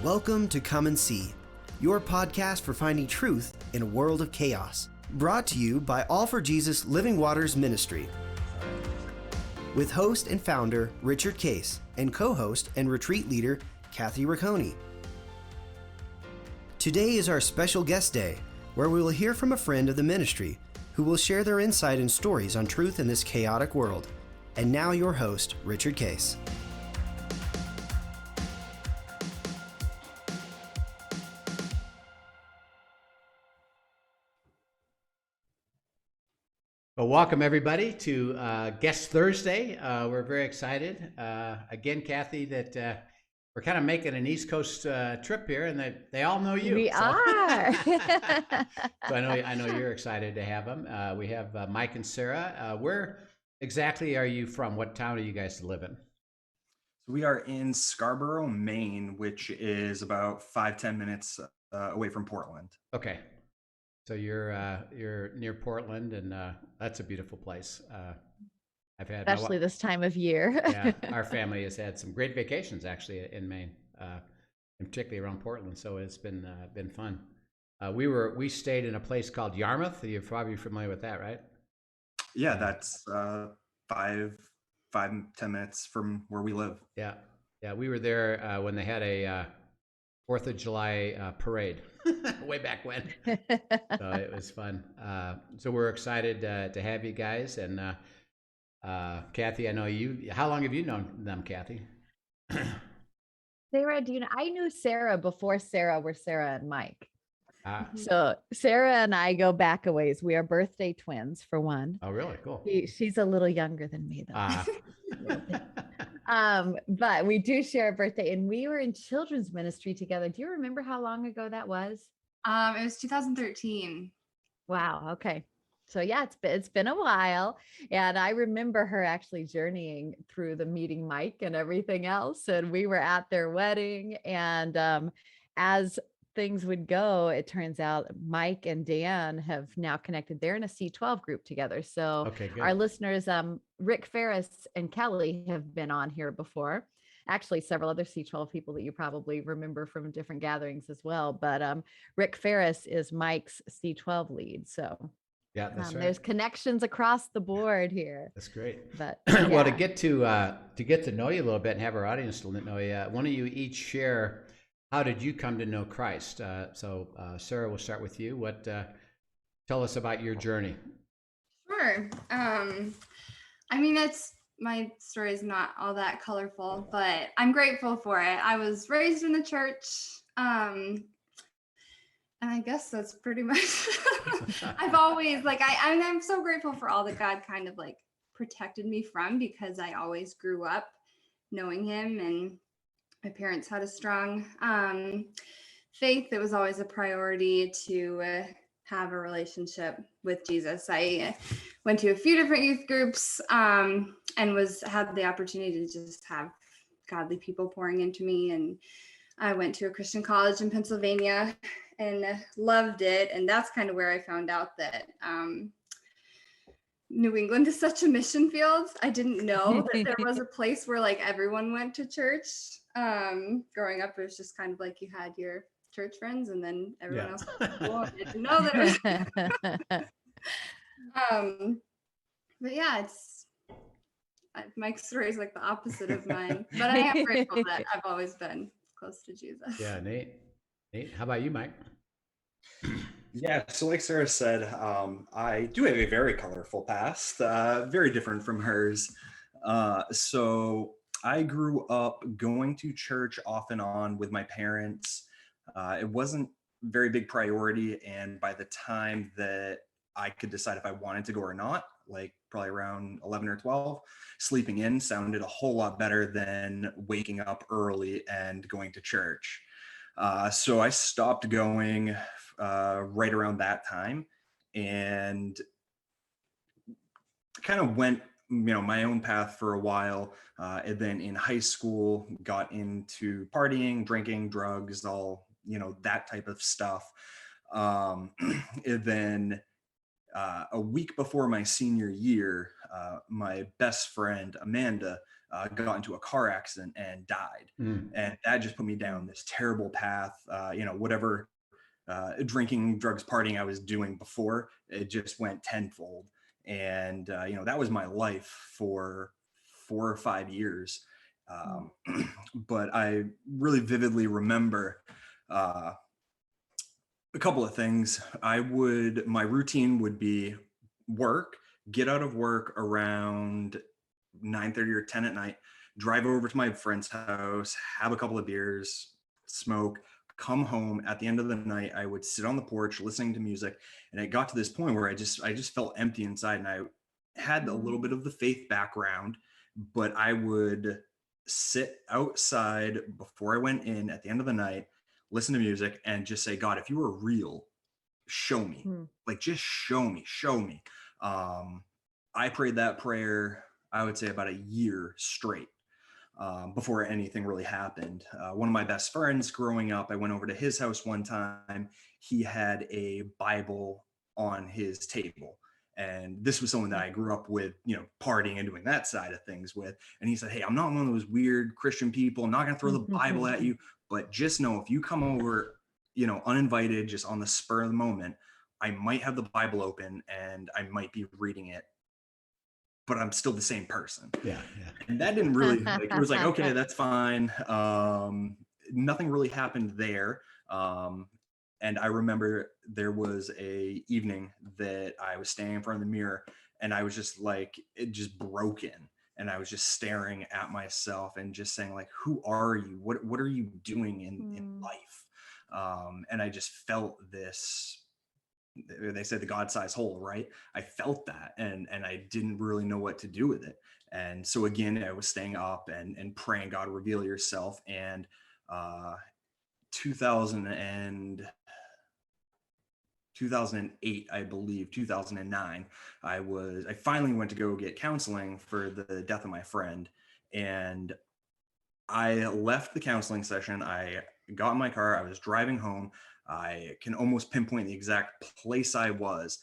Welcome to Come and See, your podcast for finding truth in a world of chaos. Brought to you by All for Jesus Living Waters Ministry. With host and founder Richard Case and co-host and retreat leader Kathy Ricconi. Today is our special guest day, where we will hear from a friend of the ministry who will share their insight and stories on truth in this chaotic world. And now your host, Richard Case. Well, welcome everybody to Guest Thursday. We're very excited. Again, Kathy, that we're kind of making an East Coast trip here, and they all know you. We are. So I know you're excited to have them. We have Mike and Sarah. Where exactly are you from? What town are you guys live in? We are in Scarborough, Maine, which is about 5-10 minutes away from Portland. Okay. So you're near Portland, and that's a beautiful place. I've had Especially this time of year. Yeah, our family has had some great vacations actually in Maine, and particularly around Portland. So it's been fun. We stayed in a place called Yarmouth. You're probably familiar with that, right? Yeah, that's 5-10 minutes from where we live. Yeah. We were there when they had a 4th of July parade way back when. So it was fun. So we're excited to have you guys. And Kathy, I know you. How long have you known them, Kathy? Sarah, I knew Sarah before Sarah were Sarah and Mike. So Sarah and I go back a ways. We are birthday twins, for one. Oh, really? Cool. She's a little younger than me, though. But we do share a birthday, and we were in children's ministry together. Do you remember how long ago that was? It was 2013. Wow. Okay. So yeah, it's been a while, and I remember her actually journeying through the meeting Mike and everything else. And we were at their wedding, and as things would go, it turns out Mike and Dan have now connected. They're in a C12 group together. So okay, good. Our listeners, Rick Ferris and Kelly, have been on here before. Actually, several other C12 people that you probably remember from different gatherings as well. But Rick Ferris is Mike's C12 lead. So yeah, that's right. There's connections across the board here. That's great. But well, yeah. to get to know you a little bit and have our audience to know you, why don't you each share, how did you come to know Christ? So Sarah, we'll start with you. Tell us about your journey. Sure. My story is not all that colorful, but I'm grateful for it. I was raised in the church. And I guess that's pretty much, I've always I'm so grateful for all that God kind of protected me from, because I always grew up knowing him, and my parents had a strong faith. It was always a priority to have a relationship with Jesus. I went to a few different youth groups and had the opportunity to just have godly people pouring into me. And I went to a Christian college in Pennsylvania and loved it. And that's kind of where I found out that New England is such a mission field. I didn't know that there was a place where everyone went to church. Growing up, it was just kind of you had your church friends, and then everyone else was cool. I didn't know that it was but yeah, Mike's story is the opposite of mine, but I am grateful that I've always been close to Jesus. Yeah, Nate, how about you, Mike? Yeah, so like Sarah said, I do have a very colorful past, very different from hers. So I grew up going to church off and on with my parents. It wasn't a very big priority, and by the time that I could decide if I wanted to go or not, probably around 11 or 12, sleeping in sounded a whole lot better than waking up early and going to church. So I stopped going right around that time, and kind of went my own path for a while, and then in high school got into partying, drinking, drugs, all that type of stuff. And then a week before my senior year, my best friend Amanda got into a car accident and died. Mm. And that just put me down this terrible path. Whatever drinking, drugs, partying I was doing before, it just went tenfold. And, that was my life for 4 or 5 years. But I really vividly remember a couple of things. My routine would be work, get out of work around 9:30 or 10 at night, drive over to my friend's house, have a couple of beers, smoke, come home. At the end of the night, I would sit on the porch listening to music. And it got to this point where I just felt empty inside. And I had a little bit of the faith background, but I would sit outside before I went in at the end of the night, listen to music, and just say, God, if you are real, show me. Like, just show me. I prayed that prayer, I would say, about a year straight before anything really happened. One of my best friends growing up, I went over to his house one time. He had a Bible on his table. And this was someone that I grew up with, partying and doing that side of things with. And he said, hey, I'm not one of those weird Christian people. I'm not going to throw the Bible at you, but just know if you come over, uninvited, just on the spur of the moment, I might have the Bible open and I might be reading it, but I'm still the same person. Yeah. And that didn't really, it was like, okay, that's fine. Nothing really happened there. And I remember there was a evening that I was standing in front of the mirror and I was just just broken. And I was just staring at myself and just saying, like, who are you? What are you doing in life? And I just felt this, they said the God-sized hole, right? I felt that and I didn't really know what to do with it. And so again, I was staying up and praying, God, reveal yourself. And 2008, I believe, 2009, I finally went to go get counseling for the death of my friend. And I left the counseling session. I got in my car. I was driving home. I can almost pinpoint the exact place I was.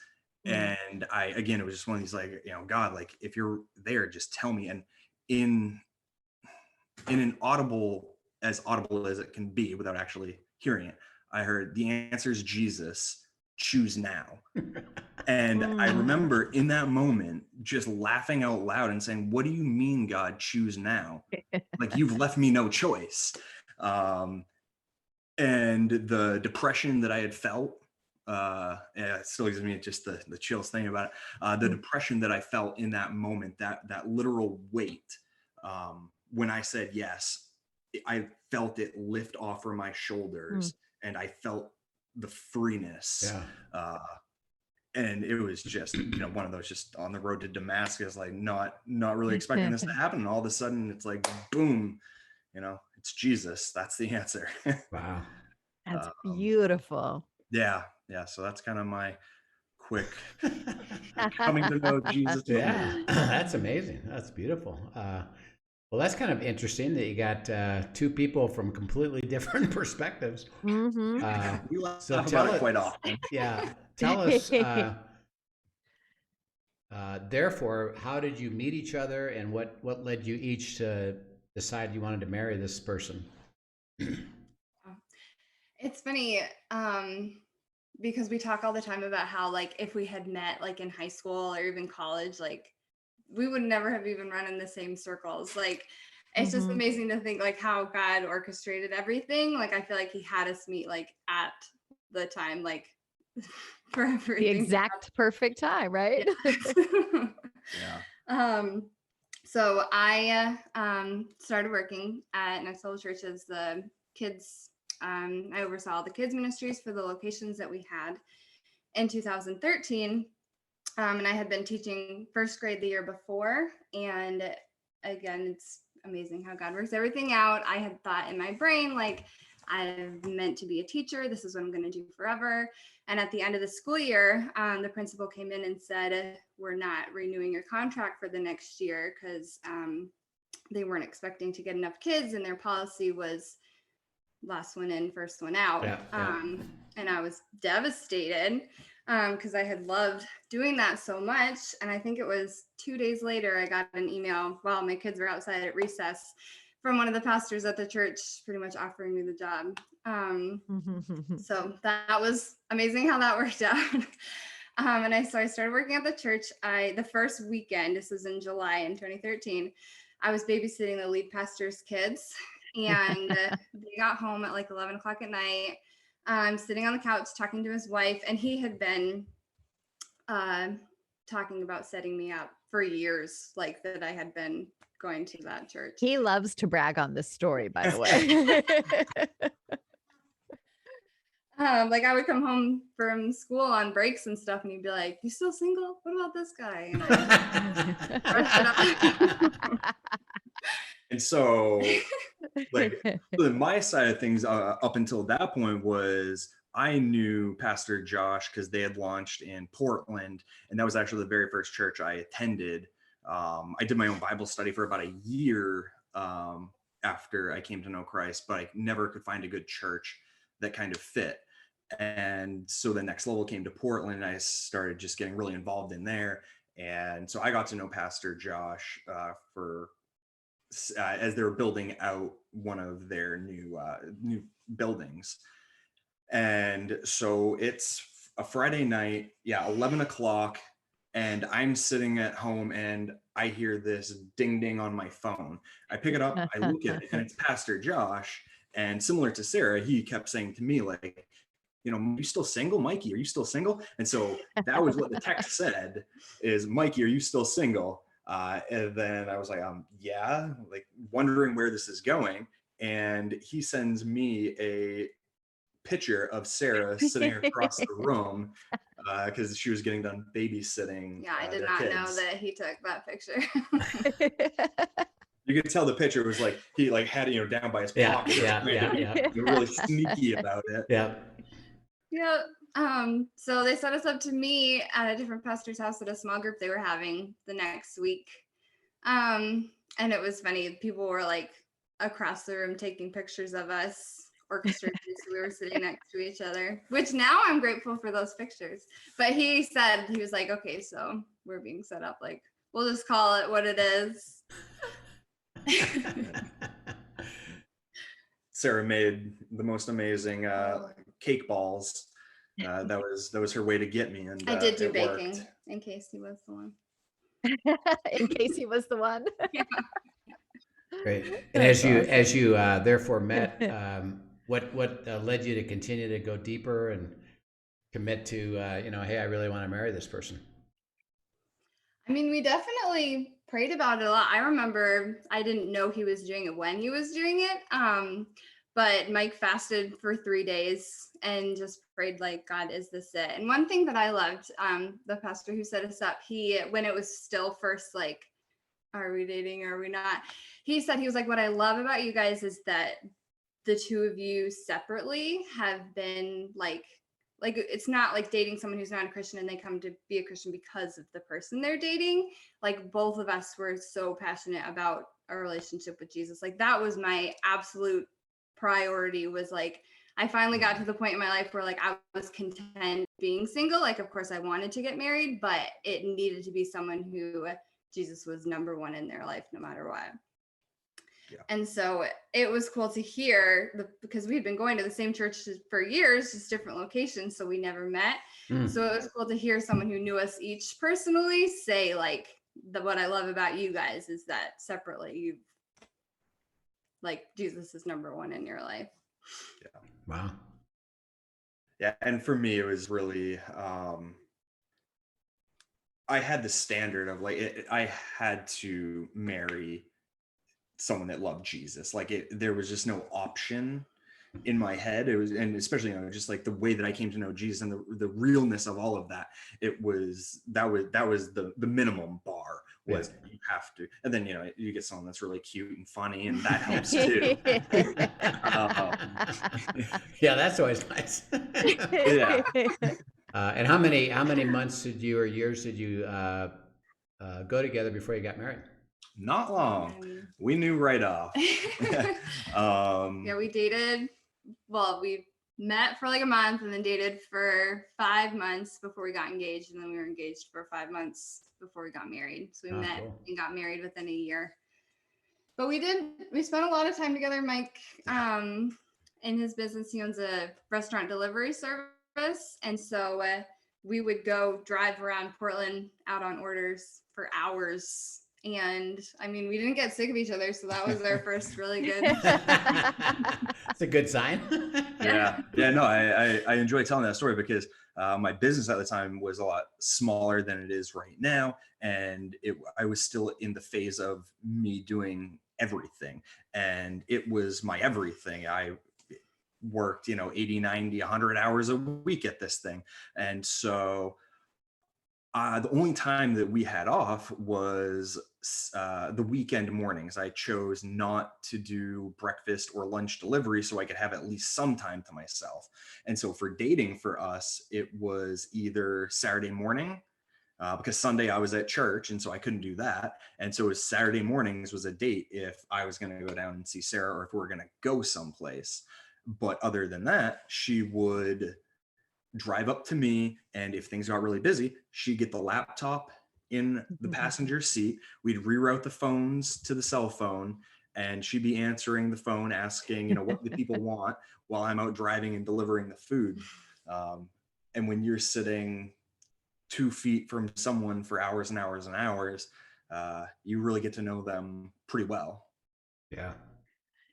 And it was just one of these, like, God, like, if you're there, just tell me. And in an audible as it can be without actually hearing it, I heard, the answer is Jesus, choose now. And I remember in that moment just laughing out loud and saying, what do you mean, God, choose now? Like, you've left me no choice. And the depression that I had felt, it still gives me just the chills thinking about it. The depression that I felt in that moment, that literal weight, when I said yes, I felt it lift off from my shoulders, and I felt the freeness. And it was just, one of those, just on the road to Damascus, like not really expecting this to happen. And all of a sudden it's like, boom, it's Jesus. That's the answer. Wow. That's beautiful. Yeah. So that's kind of my quick coming to know Jesus. Yeah, that's amazing. That's beautiful. Well, that's kind of interesting that you got two people from completely different perspectives. We laugh So about it quite often. Yeah, tell us. Therefore, how did you meet each other, and what led you each to decide you wanted to marry this person? It's funny because we talk all the time about how, like, if we had met like in high school or even college, like, we would never have even run in the same circles. Like, it's just amazing to think, like, how God orchestrated everything. Like, I feel like he had us meet, like, at the time, like, for everything. The exact perfect time, right? Yeah. So I started working at Next Level Church as the kids. I oversaw the kids ministries for the locations that we had in 2013. And I had been teaching first grade the year before. And again, it's amazing how God works everything out. I had thought in my brain, like, I'm meant to be a teacher. This is what I'm going to do forever. And at the end of the school year, the principal came in and said, we're not renewing your contract for the next year because they weren't expecting to get enough kids. And their policy was last one in, first one out. And I was devastated. because I had loved doing that so much. And I think it was 2 days later, I got an email while my kids were outside at recess from one of the pastors at the church, pretty much offering me the job. So that was amazing how that worked out. So I started working at the church. The first weekend, this was in July in 2013, I was babysitting the lead pastor's kids, and they got home at like 11 o'clock at night. I'm sitting on the couch talking to his wife, and he had been talking about setting me up for years, like that I had been going to that church. He loves to brag on this story, by the way. Like I would come home from school on breaks and stuff, and he'd be like, "You still single? What about this guy?" And so, like, my side of things up until that point was I knew Pastor Josh because they had launched in Portland, and that was actually the very first church I attended. I did my own Bible study for about a year after I came to know Christ, but I never could find a good church that kind of fit. And so the next level came to Portland, and I started just getting really involved in there. And so I got to know Pastor Josh as they were building out one of their new buildings. And so it's a Friday night, 11 o'clock, and I'm sitting at home and I hear this ding ding on my phone. I pick it up, I look at it, and it's Pastor Josh. And similar to Sarah, he kept saying to me, like, you still single, Mikey? Are you still single? And so that was what the text said, is, Mikey, are you still single? And then I was like, yeah, like wondering where this is going. And he sends me a picture of Sarah sitting across the room because she was getting done babysitting. Yeah, I did not know that he took that picture. You could tell the picture was like he like had it down by his pocket. Yeah. Really sneaky about it. Yeah. Yeah. So they set us up to meet at a different pastor's house at a small group they were having the next week. And it was funny. People were like across the room taking pictures of us, orchestrated, so we were sitting next to each other, which now I'm grateful for those pictures. But he was like, okay, so we're being set up, like, we'll just call it what it is. Sarah made the most amazing cake balls. That was her way to get me, and I did do baking worked. in case he was the one. In case he was the one. Yeah. Great. And as you therefore met, what led you to continue to go deeper and commit to hey, I really want to marry this person? I mean, we definitely prayed about it a lot. I remember I didn't know he was doing it when he was doing it. But Mike fasted for 3 days and just prayed, like, God, is this it? And one thing that I loved, the pastor who set us up, when it was still first, like, are we dating or are we not? He said, he was like, what I love about you guys is that the two of you separately have been like it's not like dating someone who's not a Christian and they come to be a Christian because of the person they're dating. Like, both of us were so passionate about a relationship with Jesus. Like, that was my absolute priority, was like, I finally got to the point in my life where, like, I was content being single. Like, of course I wanted to get married, but it needed to be someone who Jesus was number one in their life, no matter what. Yeah. And so it was cool to hear, because we'd been going to the same church for years, just different locations, so we never met. So it was cool to hear someone who knew us each personally say, like, what I love about you guys is that separately, you, like, Jesus is number one in your life. Yeah. Wow. Yeah, and for me, it was really I had the standard of, like, I had to marry someone that loved Jesus. Like, there was just no option in my head. It was, and especially just like the way that I came to know Jesus and the realness of all of that. That was the minimum bar, was you have to. And then you get someone that's really cute and funny, and that helps too. Yeah, that's always nice. Yeah. And how many months or years did you go together before you got married? Not long. We knew right off. Yeah, we dated. Well, we met for like a month and then dated for 5 months before we got engaged. And then we were engaged for 5 months before we got married. So we met and got married within a year. But we spent a lot of time together. Mike, in his business, he owns a restaurant delivery service. And so we would go drive around Portland out on orders for hours. And I mean, we didn't get sick of each other. So that was our first really good. It's a good sign. Yeah. No, I enjoy telling that story because my business at the time was a lot smaller than it is right now. And I was still in the phase of me doing everything. And it was my everything. I worked, 80, 90, 100 hours a week at this thing. And so the only time that we had off was the weekend mornings. I chose not to do breakfast or lunch delivery so I could have at least some time to myself. And so for dating for us, it was either Saturday morning, because Sunday I was at church and so I couldn't do that. And so it was Saturday mornings was a date if I was going to go down and see Sarah or if we were going to go someplace. But other than that, she would drive up to me, and if things got really busy, she'd get the laptop in the passenger seat. We'd reroute the phones to the cell phone, and she'd be answering the phone, asking, what the people want while I'm out driving and delivering the food. And when you're sitting 2 feet from someone for hours and hours and hours, you really get to know them pretty well. Yeah.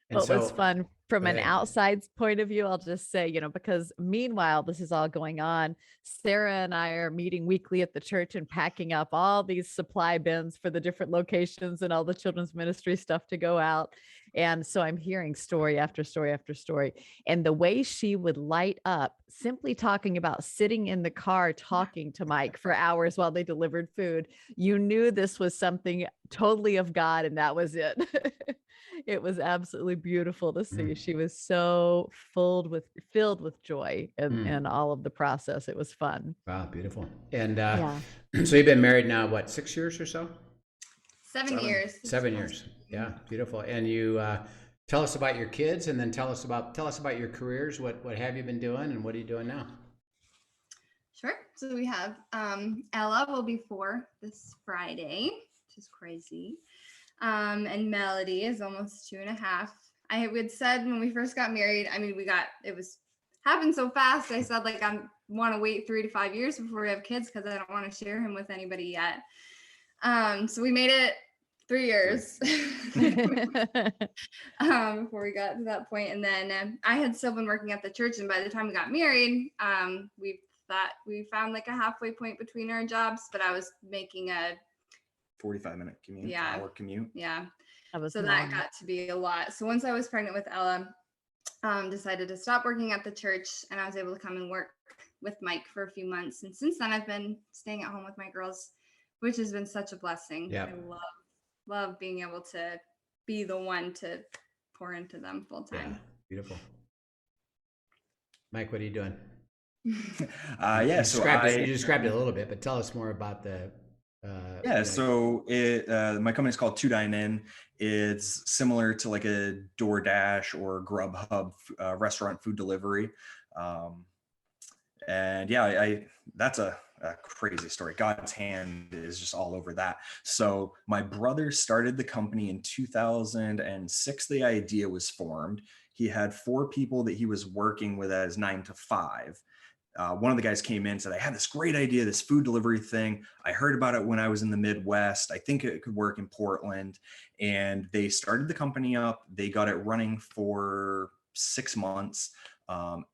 What was fun from an outside point of view, I'll just say, because meanwhile, this is all going on, Sarah and I are meeting weekly at the church and packing up all these supply bins for the different locations and all the children's ministry stuff to go out. And so I'm hearing story after story after story. And the way she would light up simply talking about sitting in the car talking to Mike for hours while they delivered food, you knew this was something totally of God, and that was it. It was absolutely beautiful to see. She was so filled with joy and all of the process. It was fun. Wow, beautiful. And so you've been married now, what, 6 years or so? 7 years. 7 years. Yeah, beautiful. And you tell us about your kids, and then tell us about your careers. What have you been doing, and what are you doing now? Sure. So we have Ella will be 4 this Friday, which is crazy. And Melody is almost 2.5. I had said when we first got married, I mean, it was happened so fast. I said, like, I want to wait 3 to 5 years before we have kids because I don't want to share him with anybody yet. So we made it 3 years before we got to that point. And then I had still been working at the church. And by the time we got married, we found like a halfway point between our jobs, but I was making a 45-minute commute, hour commute. Yeah. That got to be a lot. So once I was pregnant with Ella, decided to stop working at the church, and I was able to come and work with Mike for a few months. And since then I've been staying at home with my girls, which has been such a blessing. Yeah. I love being able to be the one to pour into them full time. Yeah. Beautiful. Mike, what are you doing? You described it a little bit, but tell us more about the so my company is called E129. It's similar to like a DoorDash or Grubhub restaurant food delivery. That's a crazy story. God's hand is just all over that. So my brother started the company in 2006. The idea was formed. He had 4 people that he was working with as 9 to 5. One of the guys came in and said, I had this great idea, this food delivery thing. I heard about it when I was in the Midwest. I think it could work in Portland. And they started the company up. They got it running for 6 months.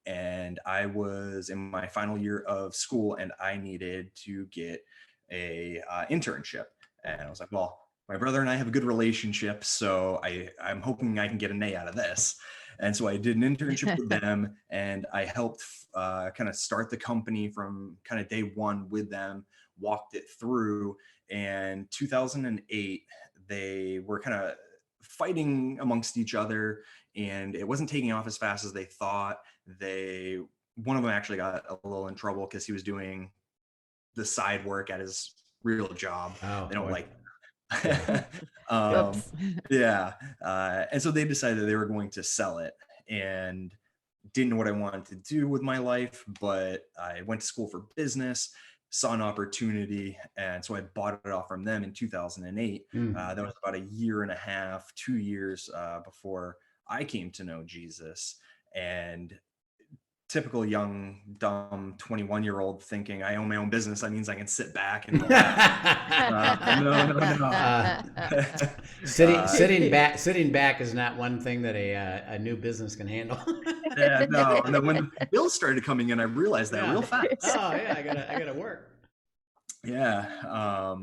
And I was in my final year of school, and I needed to get a internship. And I was like, well, my brother and I have a good relationship, so I'm hoping I can get an A out of this. And so I did an internship with them, and I helped kind of start the company from kind of day one with them, walked it through. And 2008, they were kind of fighting amongst each other, and it wasn't taking off as fast as they thought. One of them actually got a little in trouble because he was doing the side work at his real job. They don't like and so they decided they were going to sell it. And didn't know what I wanted to do with my life, but I went to school for business, saw an opportunity, and so I bought it off from them in 2008. That was about a year and a half, 2 years before I came to know Jesus. And typical young, dumb 21-year-old thinking I own my own business, that means I can sit back and relax. No. Sitting back is not one thing that a new business can handle. Yeah, no. And then when the bills started coming in, I realized that real fast. Oh yeah, I gotta work. Yeah.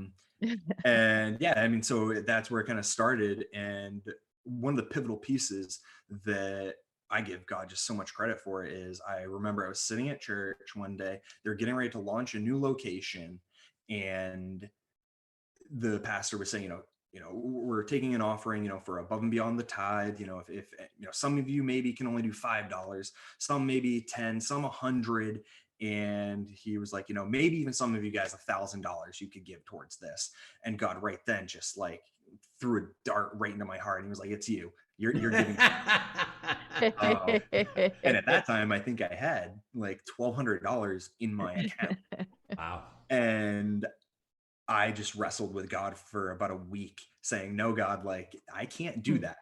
And yeah, I mean, so that's where it kind of started. And one of the pivotal pieces that I give God just so much credit for is I remember I was sitting at church one day, they're getting ready to launch a new location, and the pastor was saying, we're taking an offering, for above and beyond the tithe. If some of you maybe can only do $5, some maybe 10, some 100. And he was like, maybe even some of you guys $1,000 you could give towards this. And God right then just like threw a dart right into my heart. And he was like, it's you. You're giving. And at that time, I think I had like $1,200 in my account. Wow. And I just wrestled with God for about a week saying, no, God, like, I can't do that.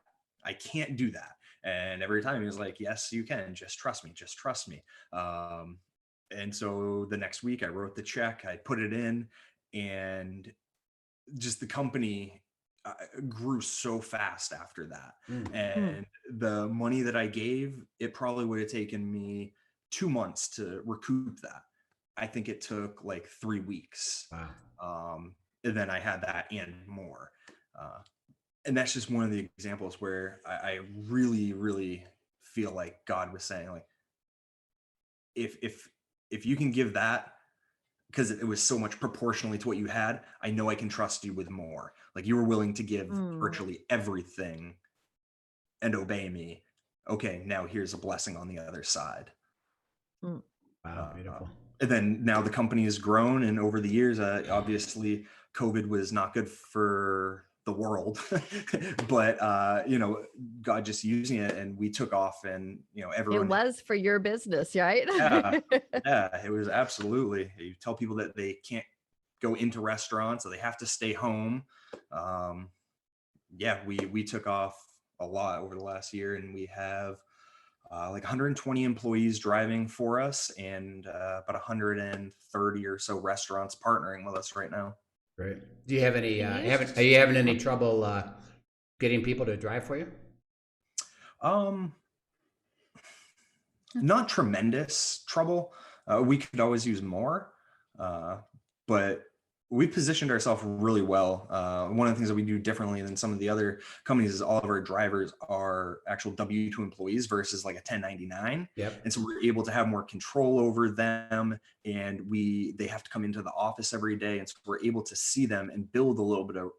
I can't do that. And every time he was like, yes, you can. Just trust me. Just trust me. And so the next week I wrote the check, I put it in, and just the company grew so fast after that. And the money that I gave, it probably would have taken me 2 months to recoup that. I think it took like 3 weeks. Wow. And then I had that and more. And that's just one of the examples where I really, really feel like God was saying, like, if you can give that, because it was so much proportionally to what you had, I know I can trust you with more. Like, you were willing to give virtually everything and obey me. Okay, now here's a blessing on the other side. Wow, beautiful. And then now the company has grown, and over the years, obviously COVID was not good for the world, but God just using it, and we took off, and everyone. It was for your business, right? Yeah, it was absolutely. You tell people that they can't go into restaurants, so they have to stay home. We took off a lot over the last year, and we have like 120 employees driving for us, and about 130 or so restaurants partnering with us right now. Great. Do you have any? Are you having any trouble getting people to drive for you? Not tremendous trouble. We could always use more, but we positioned ourselves really well. One of the things that we do differently than some of the other companies is all of our drivers are actual W-2 employees versus like a 1099. Yep. And so we're able to have more control over them, and they have to come into the office every day. And so we're able to see them and build a little bit of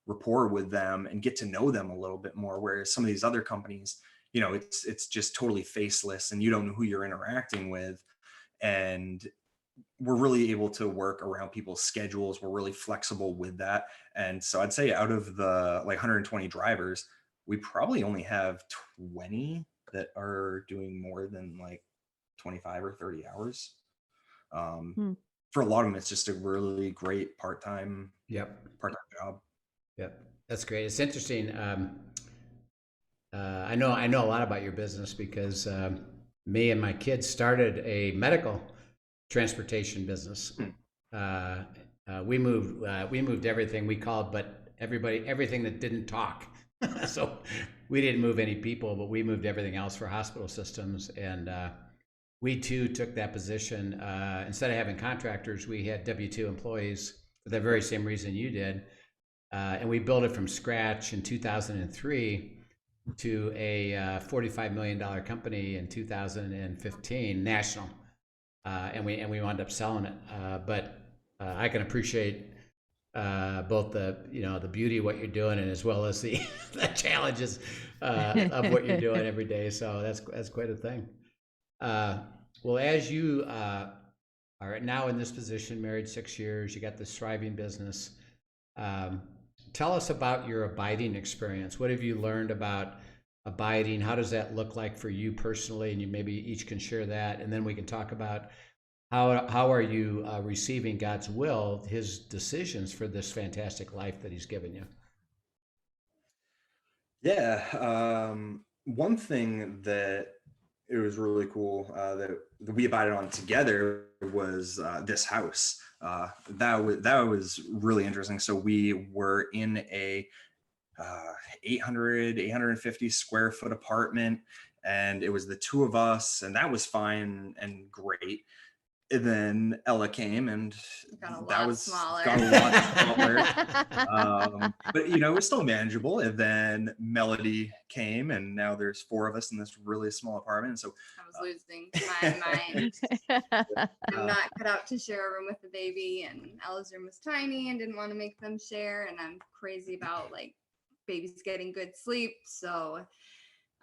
rapport with them and get to know them a little bit more. Whereas some of these other companies, it's just totally faceless, and you don't know who you're interacting with. And we're really able to work around people's schedules. We're really flexible with that. And so I'd say out of the like 120 drivers, we probably only have 20 that are doing more than like 25 or 30 hours. For a lot of them, it's just a really great part-time job. Yep. That's great. It's interesting. I know a lot about your business because me and my kids started a medical transportation business. We moved everything we called, but everything that didn't talk. So we didn't move any people, but we moved everything else for hospital systems. And we too took that position. Instead of having contractors, we had W-2 employees for the very same reason you did. And we built it from scratch in 2003 to a $45 million company in 2015, national. And we wound up selling it. But I can appreciate both the beauty of what you're doing, and as well as the challenges of what you're doing every day. So that's quite a thing. Well, as you are now in this position, married 6 years, you got this thriving business. Tell us about your abiding experience. What have you learned about abiding? How does that look like for you personally? And you maybe each can share that, and then we can talk about how are you receiving God's will, His decisions for this fantastic life that He's given you. Yeah. One thing that it was really cool that we abided on together was this house. That was really interesting. So we were in a 850 square foot apartment, and it was the two of us, and that was fine and great. And then Ella came, and got a lot smaller. But it was still manageable. And then Melody came, and now there's four of us in this really small apartment. And so I was losing my mind. I'm not cut out to share a room with the baby, and Ella's room was tiny and didn't want to make them share. And I'm crazy about like babies getting good sleep. So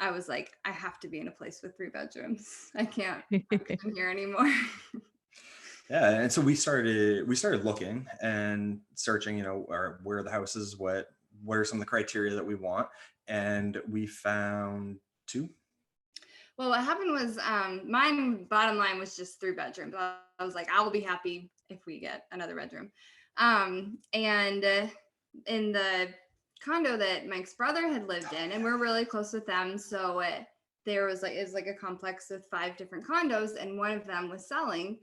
I was like, I have to be in a place with 3 bedrooms. I can't function here anymore. Yeah, and so we started looking and searching, where are the houses, what are some of the criteria that we want, and we found 2. Well, what happened was mine bottom line was just 3 bedrooms. I was like, I will be happy if we get another bedroom. And in the condo that Mike's brother had lived in, and we're really close with them, so it was like a complex with 5 different condos, and one of them was selling.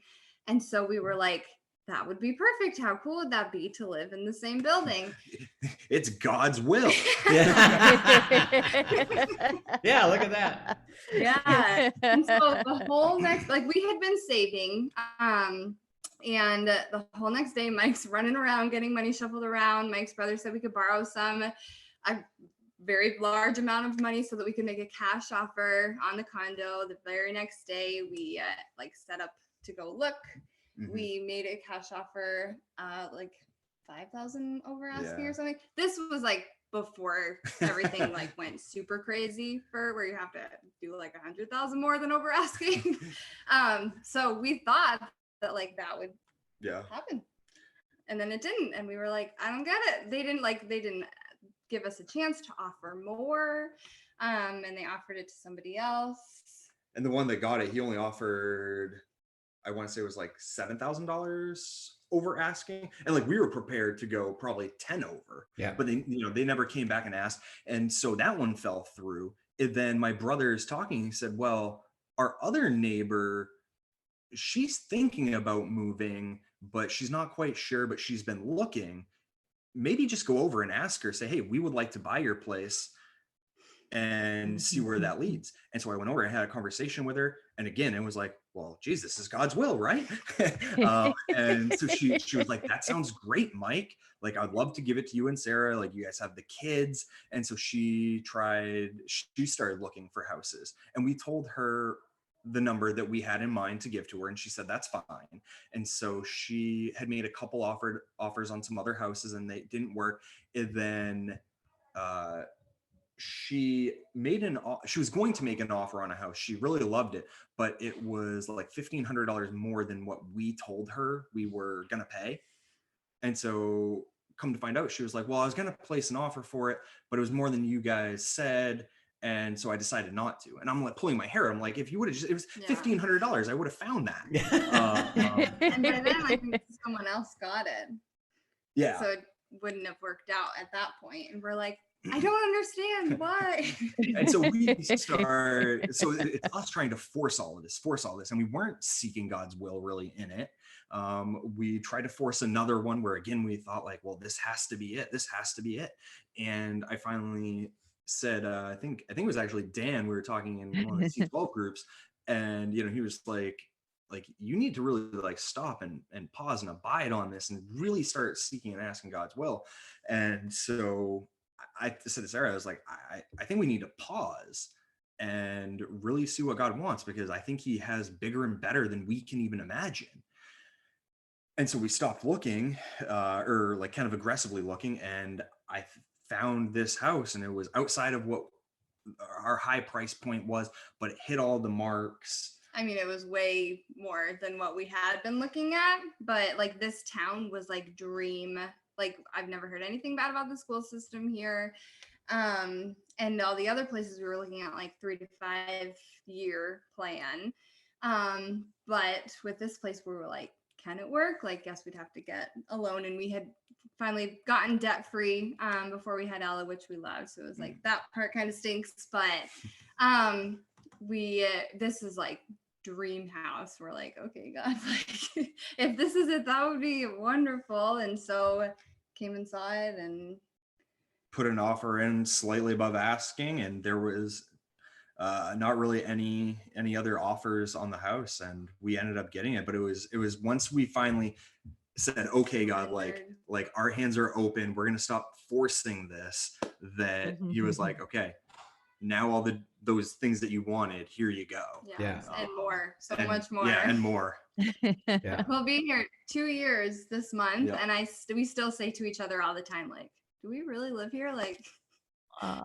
And so we were like, that would be perfect. How cool would that be to live in the same building? It's God's will. Yeah, look at that. Yeah. And so the whole next, we had been saving, and the whole next day, Mike's running around getting money shuffled around. Mike's brother said we could borrow a very large amount of money so that we could make a cash offer on the condo. The very next day, we set up to go look. Mm-hmm. We made a cash offer, like 5,000 over asking or something. This was before everything went super crazy for where you have to do 100,000 more than over asking. So we thought that that would happen, and then it didn't. And we were like, I don't get it. They didn't give us a chance to offer more, and they offered it to somebody else. And the one that got it, he only offered, I want to say it was $7,000 over asking. And we were prepared to go probably 10 over. Yeah. But they never came back and asked. And so that one fell through. And then my brother's talking, he said, well, our other neighbor, she's thinking about moving, but she's not quite sure, but she's been looking. Maybe just go over and ask her, say, hey, we would like to buy your place, and see where that leads. And so I went over and had a conversation with her. And again, it was like, well, geez, this is God's will, right? And so she was like, that sounds great, Mike. I'd love to give it to you and Sarah. You guys have the kids. And so she started looking for houses, and we told her the number that we had in mind to give to her. And she said, that's fine. And so she had made a couple offers on some other houses, and they didn't work. And then, she was going to make an offer on a house. She really loved it, but it was $1,500 more than what we told her we were going to pay. And so come to find out, she was like, well, I was going to place an offer for it, but it was more than you guys said. And so I decided not to. And I'm pulling my hair. I'm like, if you would have it was $1,500, I would have found that. And by then I think someone else got it. Yeah. So it wouldn't have worked out at that point. And we're like, I don't understand why. And so so it's us trying to force all of this. And we weren't seeking God's will really in it. We tried to force another one where, again, we thought well, this has to be it. And I finally said, I think it was actually Dan, we were talking in one of the C12 groups, and, he was like, you need to really stop and pause and abide on this and really start seeking and asking God's will. And so I said to Sarah, I was like, I think we need to pause and really see what God wants, because I think he has bigger and better than we can even imagine. And so we stopped looking, or kind of aggressively looking, and I found this house, and it was outside of what our high price point was, but it hit all the marks. I mean, it was way more than what we had been looking at, but this town was dream. I've never heard anything bad about the school system here. And and all the other places we were looking at like 3 to 5 year plan. But with this place, we were like, can it work? Like, guess we'd have to get a loan, and we had finally gotten debt free before we had Ella, which we loved. So it was like that part kind of stinks, but this is like dream house. We're like, okay, God, like if this is it, that would be wonderful. And so came and saw it and put an offer in slightly above asking, and there was not really any other offers on the house, and we ended up getting it. But it was once we finally said, okay, God, like our hands are open, we're gonna stop forcing this, that he was like, okay, now all those things that you wanted, here you go. Yeah. And more, much more. Yeah, and more. Yeah. We'll be here 2 years this month. Yep. And we still say to each other all the time, like, do we really live here? Like,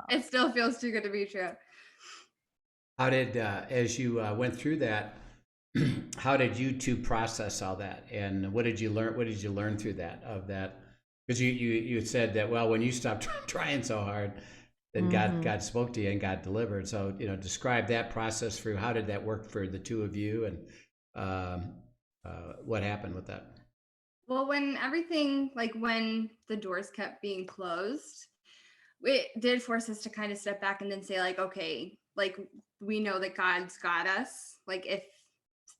it still feels too good to be true. How did, as you went through that, how did you two process all that, and what did you learn? What did you learn through that? Because you said that, well, when you stopped trying so hard, then God spoke to you and God delivered. So describe that process through. How did that work for the two of you, and what happened with that? Well, when the doors kept being closed, it did force us to kind of step back and then say, like, okay, like, we know that God's got us. Like, if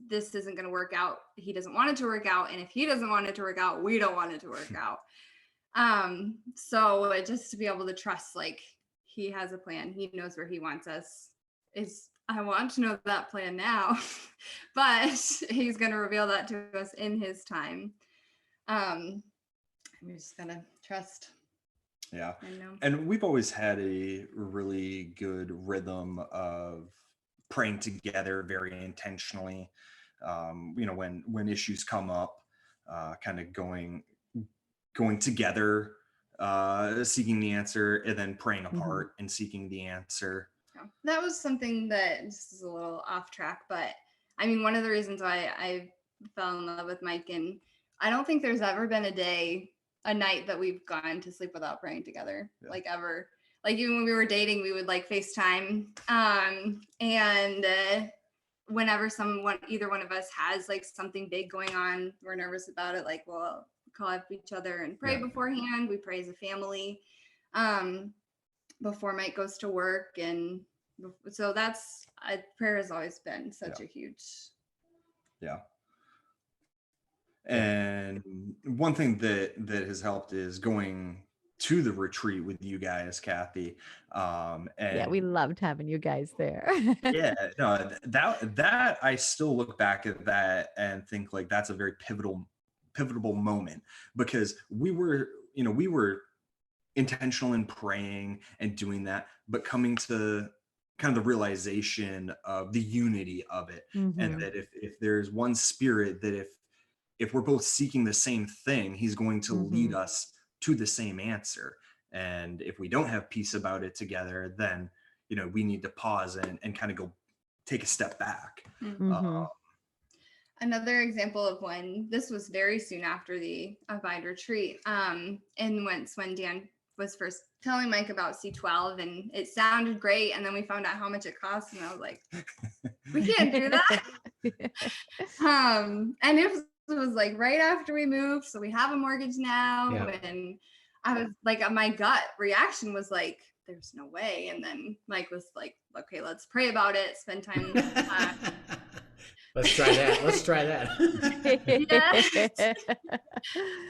this isn't going to work out, he doesn't want it to work out. And if he doesn't want it to work out, we don't want it to work out. So just to be able to trust, like, he has a plan, he knows where he wants us, I want to know that plan now, but he's going to reveal that to us in his time. We're just going to trust. Yeah. And we've always had a really good rhythm of praying together very intentionally. When issues come up, kind of going together, seeking the answer, and then praying apart and seeking the answer. Yeah. That was something that, this is a little off track, but I mean, one of the reasons why I fell in love with Mike, and I don't think there's ever been a night that we've gone to sleep without praying together, like, ever. Like, even when we were dating, we would like FaceTime. And whenever either one of us has like something big going on, we're nervous about it, like, we'll call up each other and pray beforehand. We pray as a family before Mike goes to work. And so prayer has always been such a huge. Yeah. And one thing that has helped is going to the retreat with you guys, Kathy. And we loved having you guys there. that I still look back at that and think, like, that's a very pivotal moment, because we were intentional in praying and doing that, but coming to kind of the realization of the unity of it, and that if there's one spirit, that if we're both seeking the same thing, he's going to lead us to the same answer. And if we don't have peace about it together, then, we need to pause and kind of go take a step back. Another example of when this was very soon after the Abide retreat. And when Dan was first telling Mike about C12, and it sounded great. And then we found out how much it cost, and I was like, we can't do that. And it was like right after we moved, so we have a mortgage now. And I was like, my gut reaction was like, there's no way. And then Mike was like, okay, let's pray about it, spend time. Let's try that.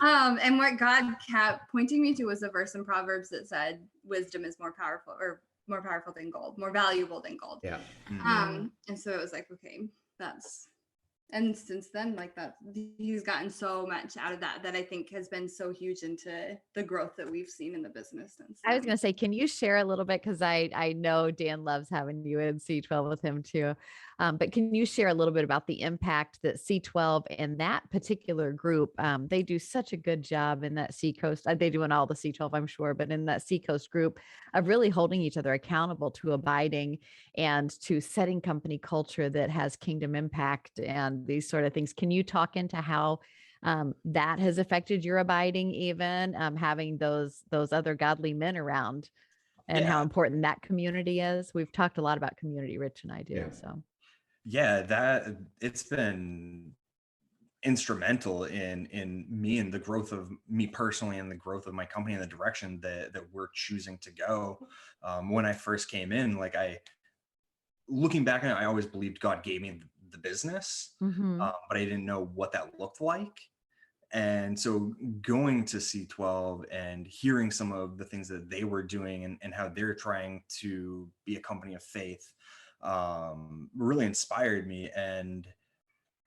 And what God kept pointing me to was a verse in Proverbs that said, wisdom is more powerful than gold, more valuable than gold. Yeah. And so it was like, okay, and since then, like, that, he's gotten so much out of that I think has been so huge into the growth that we've seen in the business since then. I was going to say, can you share a little bit? Because I know Dan loves having you in C12 with him too. But can you share a little bit about the impact that C12 and that particular group, they do such a good job in that Seacoast. They do in all the C12, I'm sure, but in that Seacoast group of really holding each other accountable to abiding and to setting company culture that has kingdom impact and these sort of things. Can you talk into how that has affected your abiding, even having those other godly men around? and how Yeah. important that community is. We've talked a lot about community, Rich and I do. Yeah. So Yeah, that it's been instrumental in me and the growth of me personally and the growth of my company and the direction that we're choosing to go. When I first came in, like looking back on it, I always believed God gave me the business, mhm, but I didn't know what that looked like. And so going to C12 and hearing some of the things that they were doing and how they're trying to be a company of faith really inspired me. And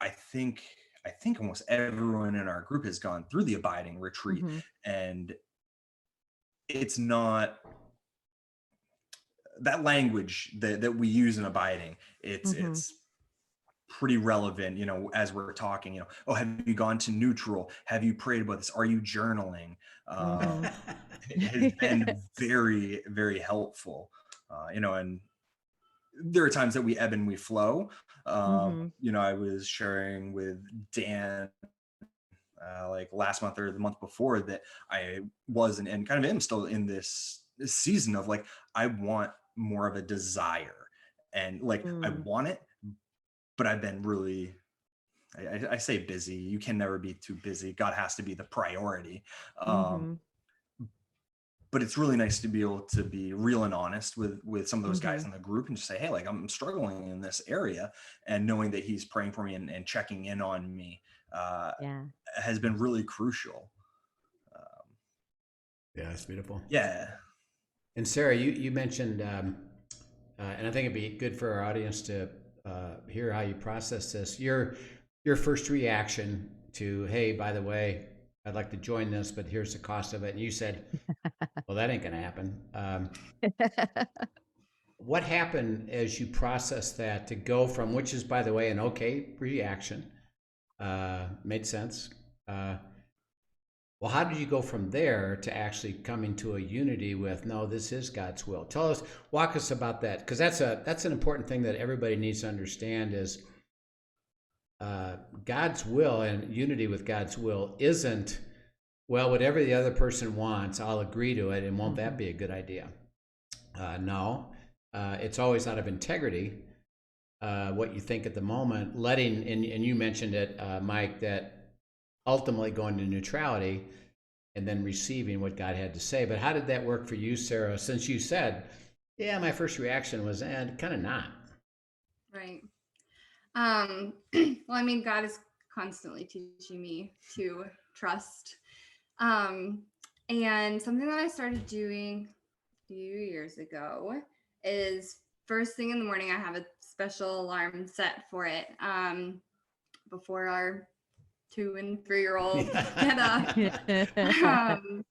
I think I think almost everyone in our group has gone through the abiding retreat, mhm, and it's not that language that we use in abiding. mhm, It's pretty relevant, as we're talking. Oh, have you gone to neutral? Have you prayed about this? Are you journaling? Uh, mhm. it has been very, very helpful. And there are times that we ebb and we flow. Mhm, I was sharing with Dan like last month or the month before that I was and kind of am still in this season of like, I want more of a desire, and like I mm, want it, but I've been really, I say busy. You can never be too busy. God has to be the priority. Um, mhm, but it's really nice to be able to be real and honest with some of those guys mhm. in the group and just say, hey, like I'm struggling in this area, and knowing that he's praying for me and checking in on me uh, Yeah. has been really crucial. Yeah, it's beautiful. Yeah. And Sarah, you mentioned, and I think it'd be good for our audience to hear how you process this. Your first reaction to, hey, by the way, I'd like to join this, but here's the cost of it. And you said, well, that ain't going to happen. What happened as you process that to go from, which is, by the way, an okay reaction, made sense. Well, how did you go from there to actually coming to a unity with, no, this is God's will? Tell us, walk us about that, because that's an important thing that everybody needs to understand is God's will and unity with God's will isn't, well, whatever the other person wants, I'll agree to it, and won't that Mhm, be a good idea? No, it's always out of integrity. What you think at the moment, letting, and you mentioned it, Mike, that ultimately going to neutrality and then receiving what God had to say. But how did that work for you, Sarah? Since you said, yeah, my first reaction was, kind of not. Right. Well, I mean, God is constantly teaching me to trust. Um, and something that I started doing a few years ago is first thing in the morning, I have a special alarm set for it. Before our 2 and 3-year-old get up. um,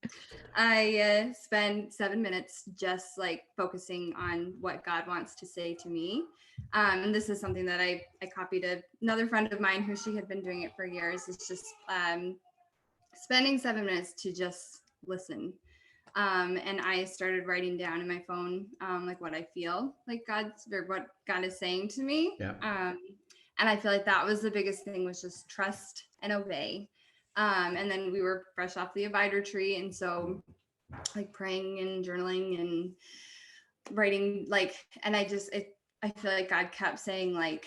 I spend 7 minutes just like focusing on what God wants to say to me. And this is something that I copied another friend of mine who she had been doing it for years. It's just spending 7 minutes to just listen. And I started writing down in my phone like what I feel like what God is saying to me. Yeah. And I feel like that was the biggest thing, was just trust and obey. And then we were fresh off the Abide retreat, and so like praying and journaling and writing, like, and I feel like God kept saying like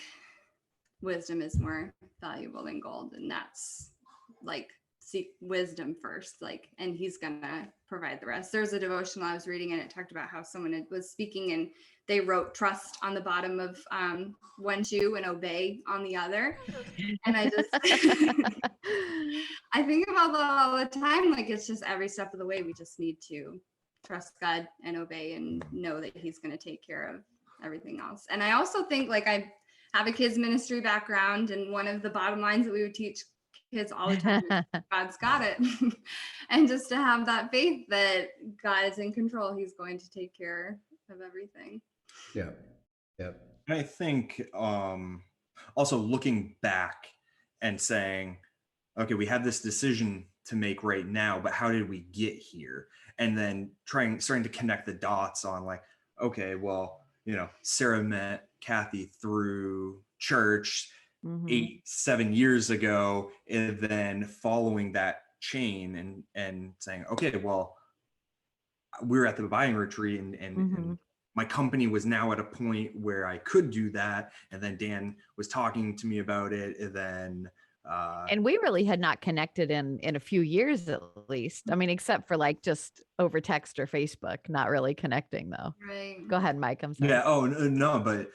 wisdom is more valuable than gold, and that's like seek wisdom first, like, and he's gonna provide the rest. There's a devotional I was reading and it talked about how someone was speaking and they wrote trust on the bottom of one shoe and obey on the other. And I just I think about that all the time. Like, it's just every step of the way we just need to trust God and obey and know that he's going to take care of everything else. And I also think, like, I have a kids ministry background, and one of the bottom lines that we would teach kids all the time is God's got it. And just to have that faith that God is in control, he's going to take care of everything. Yeah. Yeah. And I think also looking back and saying, okay, we have this decision to make right now, but how did we get here? And then starting to connect the dots on like, okay, well, Sarah met Kathy through church Mhm, 8-7 years ago, and then following that chain and saying, okay, well, we were at the buying retreat, and my company was now at a point where I could do that. And then Dan was talking to me about it. And then, and we really had not connected in a few years at least. I mean, except for like just over text or Facebook, not really connecting though. Right. Go ahead, Mike. I'm sorry. yeah. Oh, no, but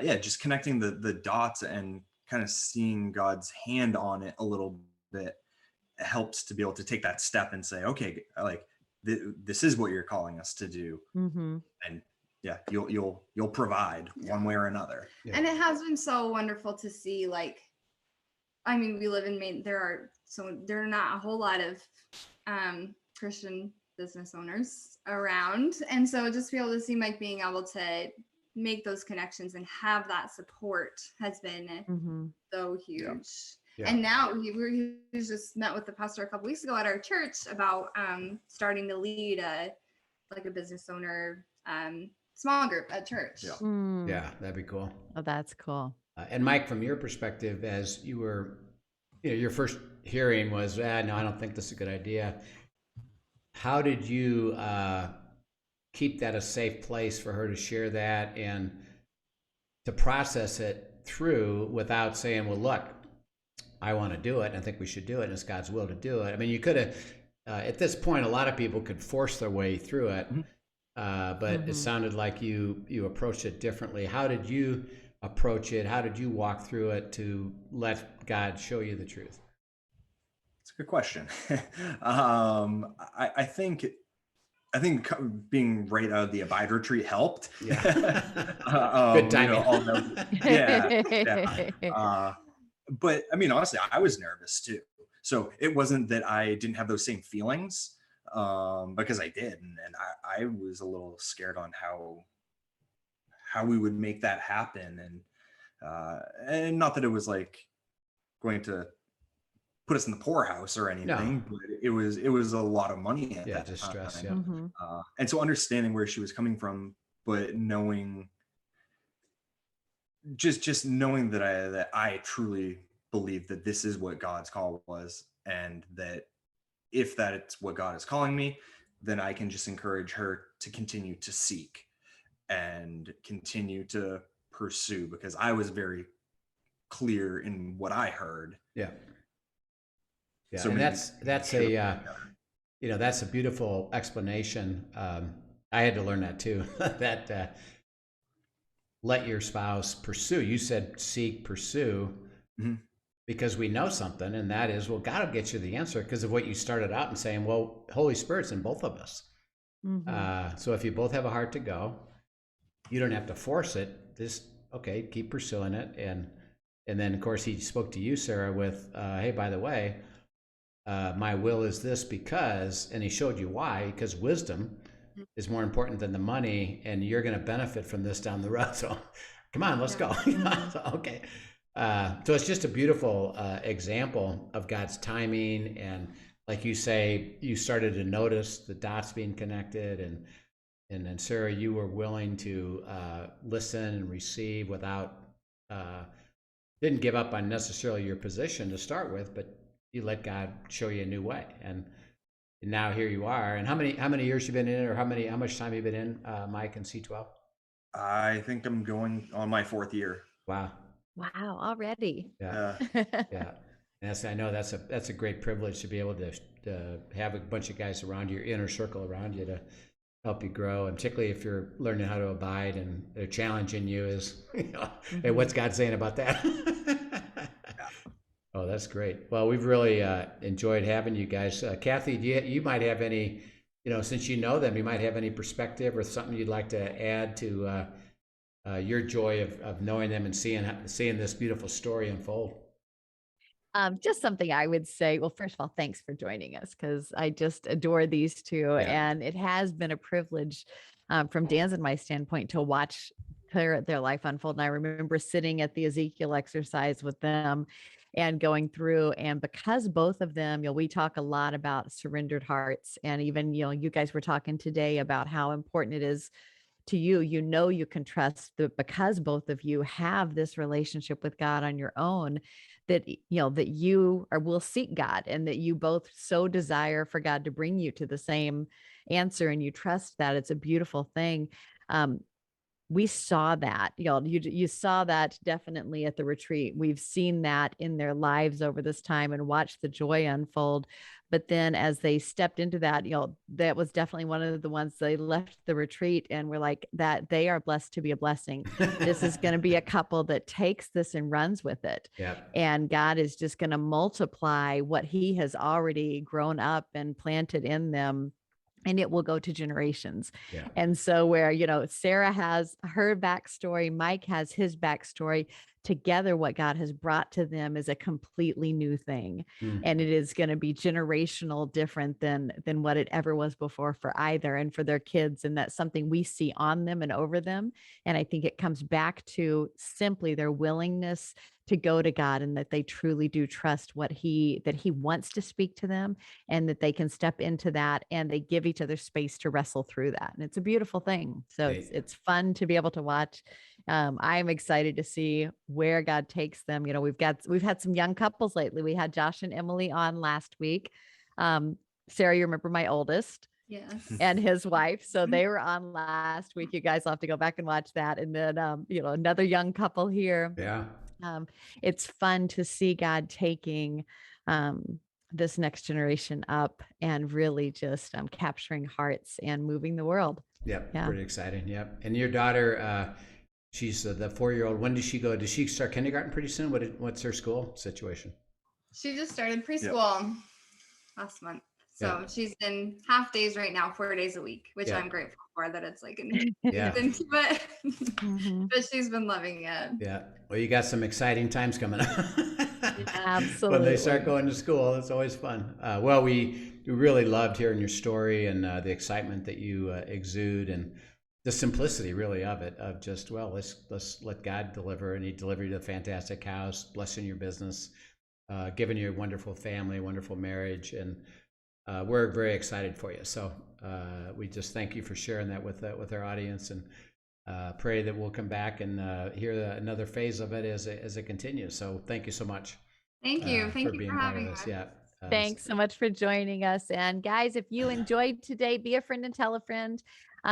yeah, just connecting the dots and kind of seeing God's hand on it a little bit helps to be able to take that step and say, okay, like this is what you're calling us to do. And yeah, you'll provide one way or another. Yeah. And it has been so wonderful to see, like, I mean, we live in Maine. There are not a whole lot of Christian business owners around. And so just be able to see Mike being able to make those connections and have that support has been so huge. Yeah. And now he just met with the pastor a couple weeks ago at our church about starting to lead a business owner small group at church. Yeah. Yeah, that'd be cool. Oh, that's cool. And Mike, from your perspective, as you were, your first hearing was, no, I don't think this is a good idea. How did you keep that a safe place for her to share that and to process it through without saying, well, look, I want to do it, and I think we should do it, and it's God's will to do it? I mean, you could have, at this point, a lot of people could force their way through it, but it sounded like you approached it differently. How did you approach it? How did you walk through it to let God show you the truth? It's a good question. I think being right out of the Abide retreat helped. Yeah. Good timing. But I mean, honestly, I was nervous too. So it wasn't that I didn't have those same feelings, because I did, and I was a little scared on how we would make that happen, and not that it was like going to put us in the poorhouse or anything, but it was a lot of money at that just time. stress. Yeah. And so understanding where she was coming from, but knowing, just knowing that I truly believe that this is what God's call was, and that if that's what God is calling me, then I can just encourage her to continue to seek and continue to pursue, because I was very clear in what I heard. Yeah. Yeah. So and that's a beautiful explanation. I had to learn that too, that let your spouse pursue. You said seek, pursue, because we know something, and that is, well, God will get you the answer because of what you started out and saying, well, Holy Spirit's in both of us. So if you both have a heart to go, you don't have to force it. Just, okay, keep pursuing it. And then, of course, he spoke to you, Sarah, with, hey, by the way, my will is this because, and he showed you why, because wisdom is more important than the money, and you're going to benefit from this down the road. So come on, let's go. So, okay. So it's just a beautiful example of God's timing. And like you say, you started to notice the dots being connected, and then Sarah, you were willing to listen and receive without, didn't give up on necessarily your position to start with, but you let God show you a new way. And now here you are. And how many years you been in it, or how much time you've been in, Mike, and C12? I think I'm going on my 4th year. Wow. Wow, already. Yeah. Yeah. And I know that's a great privilege to be able to have a bunch of guys around you, your inner circle around you, to help you grow, and particularly if you're learning how to abide and they're challenging you is, hey, what's God saying about that? Oh, that's great. Well, we've really enjoyed having you guys. Kathy, you might have any, since you know them, you might have any perspective or something you'd like to add to your joy of knowing them and seeing this beautiful story unfold. Just something I would say. Well, first of all, thanks for joining us, because I just adore these two. Yeah. And it has been a privilege from Dan's and my standpoint to watch their life unfold. And I remember sitting at the Ezekiel exercise with them and going through, and because both of them, we talk a lot about surrendered hearts. And even, you guys were talking today about how important it is to you, you can trust that because both of you have this relationship with God on your own, that, that you will seek God, and that you both so desire for God to bring you to the same answer, and you trust that. It's a beautiful thing. We saw that, you saw that definitely at the retreat. We've seen that in their lives over this time and watched the joy unfold. But then as they stepped into that, that was definitely one of the ones they left the retreat and were like, that they are blessed to be a blessing. This is going to be a couple that takes this and runs with it. Yeah. And God is just going to multiply what he has already grown up and planted in them, and it will go to generations. Yeah. And so where, Sarah has her backstory, Mike has his backstory, together what God has brought to them is a completely new thing. And it is going to be generational, different than what it ever was before for either, and for their kids. And that's something we see on them and over them. And I think it comes back to simply their willingness to go to God, and that they truly do trust that he wants to speak to them, and that they can step into that, and they give each other space to wrestle through that. And it's a beautiful thing. So it's fun to be able to watch. I'm excited to see where God takes them. We've had some young couples lately. We had Josh and Emily on last week. Sarah, you remember my oldest? Yes. And his wife. So they were on last week. You guys will have to go back and watch that. And then, another young couple here. Yeah. It's fun to see God taking this next generation up and really just capturing hearts and moving the world. Yep. Yeah. Pretty exciting. Yep. And your daughter, she's the 4-year-old. When does she go? Does she start kindergarten pretty soon? What's her school situation? She just started preschool last month. So she's in half days right now, 4 days a week, which I'm grateful for, that it's like into it. But she's been loving it. Yeah. Well, you got some exciting times coming up. Absolutely. When they start going to school, it's always fun. Well, we really loved hearing your story and the excitement that you exude, and the simplicity really of it, of just, let's let God deliver, and he delivered you a fantastic house, blessing your business, giving you a wonderful family, wonderful marriage, and we're very excited for you. So we just thank you for sharing that with our audience, and pray that we'll come back and hear another phase of it as it continues. So thank you so much. Thank you. Thank you for having us. Yeah. Thanks so much for joining us. And guys, if you enjoyed today, be a friend and tell a friend.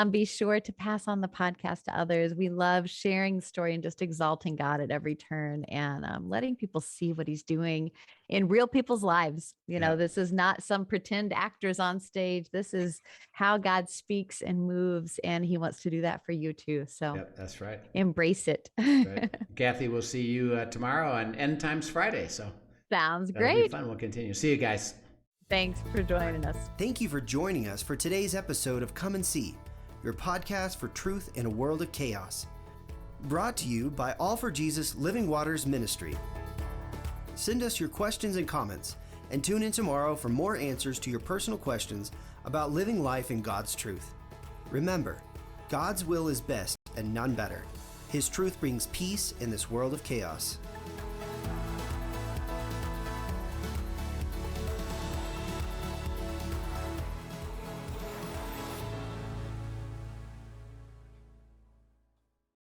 Be sure to pass on the podcast to others. We love sharing the story and just exalting God at every turn, and letting people see what he's doing in real people's lives. This is not some pretend actors on stage. This is how God speaks and moves, and he wants to do that for you too. So that's right. Embrace it. Right. Kathy, we'll see you tomorrow on End Times Friday. So sounds that'll great. be fun. We'll continue. See you guys. Thanks for joining us. Thank you for joining us for today's episode of Come and See, your podcast for truth in a world of chaos. Brought to you by All for Jesus Living Waters Ministry. Send us your questions and comments, and tune in tomorrow for more answers to your personal questions about living life in God's truth. Remember, God's will is best and none better. His truth brings peace in this world of chaos.